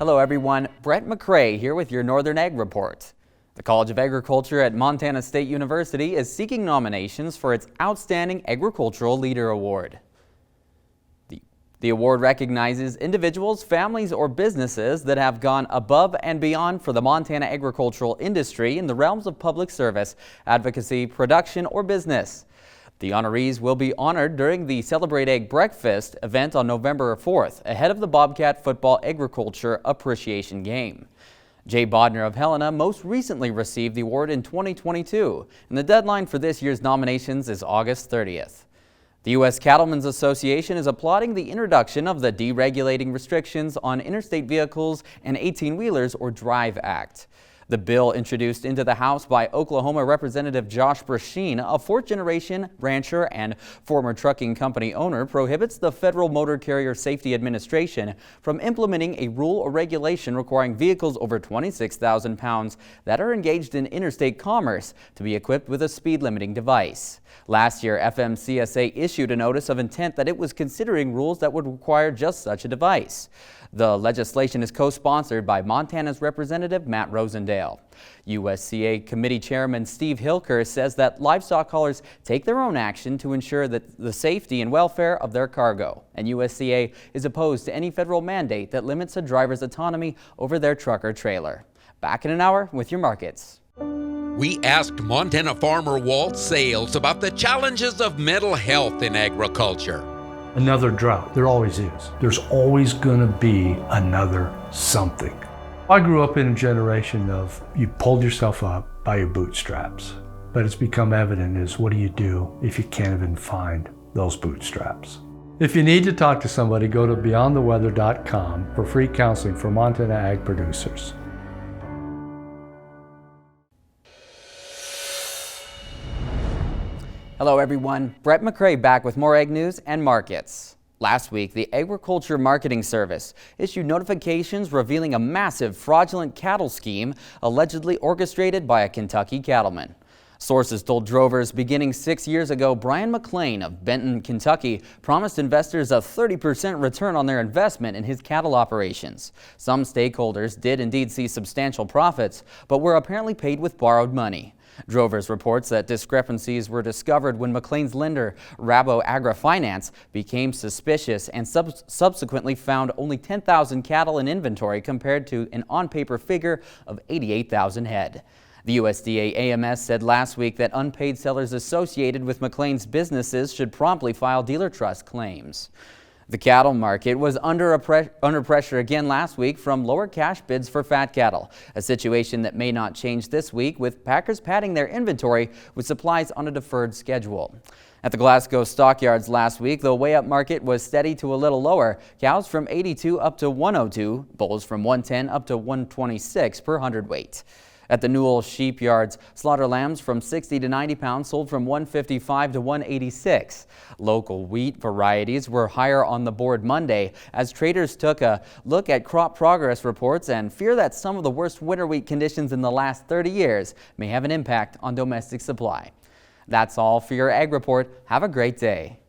Hello everyone, Brett McCrae here with your Northern Ag Report. The College of Agriculture at Montana State University is seeking nominations for its Outstanding Agricultural Leader Award. The award recognizes individuals, families, or businesses that have gone above and beyond for the Montana agricultural industry in the realms of public service, advocacy, production, or business. The honorees will be honored during the Celebrate Ag Breakfast event on November 4th, ahead of the Bobcat Football Agriculture Appreciation Game. Jay Bodner of Helena most recently received the award in 2022, and the deadline for this year's nominations is August 30th. The U.S. Cattlemen's Association is applauding the introduction of the Deregulating Restrictions on Interstate Vehicles and 18-Wheelers, or DRIVE Act. The bill, introduced into the House by Oklahoma Representative Josh Brasheen, a fourth-generation rancher and former trucking company owner, prohibits the Federal Motor Carrier Safety Administration from implementing a rule or regulation requiring vehicles over 26,000 pounds that are engaged in interstate commerce to be equipped with a speed-limiting device. Last year, FMCSA issued a notice of intent that it was considering rules that would require just such a device. The legislation is co-sponsored by Montana's Representative Matt Rosendale. USCA Committee Chairman Steve Hilker says that livestock haulers take their own action to ensure that the safety and welfare of their cargo, and USCA is opposed to any federal mandate that limits a driver's autonomy over their truck or trailer. Back in an hour with your markets. We asked Montana farmer Walt Sales about the challenges of mental health in agriculture. Another drought, there always is. There's always gonna be another something. I grew up in a generation of you pulled yourself up by your bootstraps, but it's become evident is what do you do if you can't even find those bootstraps? If you need to talk to somebody, go to beyondtheweather.com for free counseling for Montana ag producers. Hello everyone, Brett McCrae back with more ag news and markets. Last week, the Agriculture Marketing Service issued notifications revealing a massive fraudulent cattle scheme allegedly orchestrated by a Kentucky cattleman. Sources told drovers beginning 6 years ago, Brian McLean of Benton, Kentucky, promised investors a 30% return on their investment in his cattle operations. Some stakeholders did indeed see substantial profits, but were apparently paid with borrowed money. Drovers reports that discrepancies were discovered when McLean's lender, Rabo Agri-Finance, became suspicious and subsequently found only 10,000 cattle in inventory compared to an on-paper figure of 88,000 head. The USDA AMS said last week that unpaid sellers associated with McLean's businesses should promptly file dealer trust claims. The cattle market was under pressure again last week from lower cash bids for fat cattle, a situation that may not change this week, with packers padding their inventory with supplies on a deferred schedule. At the Glasgow stockyards last week, the weigh-up market was steady to a little lower. Cows from 82 up to 102, bulls from 110 up to 126 per hundredweight. At the Newell sheep yards, slaughter lambs from 60 to 90 pounds sold from 155 to 186. Local wheat varieties were higher on the board Monday as traders took a look at crop progress reports and fear that some of the worst winter wheat conditions in the last 30 years may have an impact on domestic supply. That's all for your Ag Report. Have a great day.